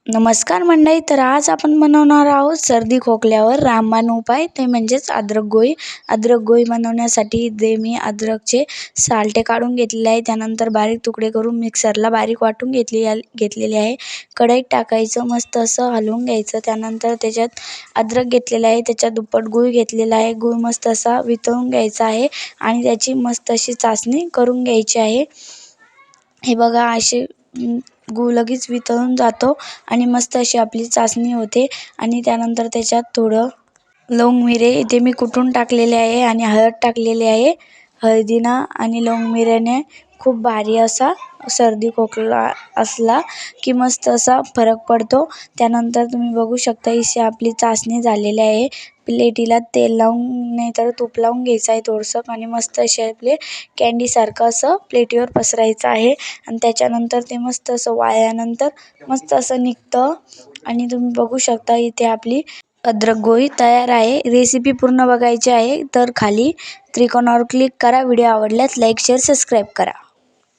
नमस्कार मंडळी. तर आज आपण बनवणार आहोत सर्दी खोकल्यावर रामबाण उपाय, ते म्हणजेच अद्रक गोळी. अद्रक गोळी बनवण्यासाठी इथे मी अद्रकचे सालटे काढून घेतलेले आहे. त्यानंतर बारीक तुकडे करून मिक्सरला बारीक वाटून घेतलेले आहे. कढईत टाकायचं, मस्त असं हलवून घ्यायचं. त्यानंतर त्याच्यात अद्रक घेतलेलं आहे, त्याच्यात दुप्पट गूळ घेतलेला आहे. गूळ मस्त असा वितळून घ्यायचा आहे आणि त्याची मस्त अशी चासणी करून घ्यायची आहे. हे बघा, असे गूळ लगेच वितळून जातो आणि मस्त अशी आपली चासणी होते. आणि त्यानंतर त्याच्यात थोडं लवंग मिरे इथे मी कुटून टाकलेले आहे आणि हळद टाकलेली आहे. हळदीनं आणि लवंग मिऱ्याने खूप भारी असा सर्दी खोकला असला की मस्त असा फरक पडतो. त्यानंतर तुम्ही बघू शकता, इथे आपली चासणी झालेली आहे. प्लेटीला तेल लावून नाही तर तूप लावून घ्यायचं आहे थोडंसं आणि मस्त असे आपले कँडीसारखं असं प्लेटीवर पसरायचं आहे. आणि त्याच्यानंतर ते मस्त असं वाळल्यानंतर मस्त असं निघतं. आणि तुम्ही बघू शकता, इथे आपली अद्रक गोळी तयार आहे. रेसिपी पूर्ण बघायची आहे तर खाली त्रिकोणावर क्लिक करा. व्हिडिओ आवडल्यास लाईक, शेअर, सबस्क्राईब करा.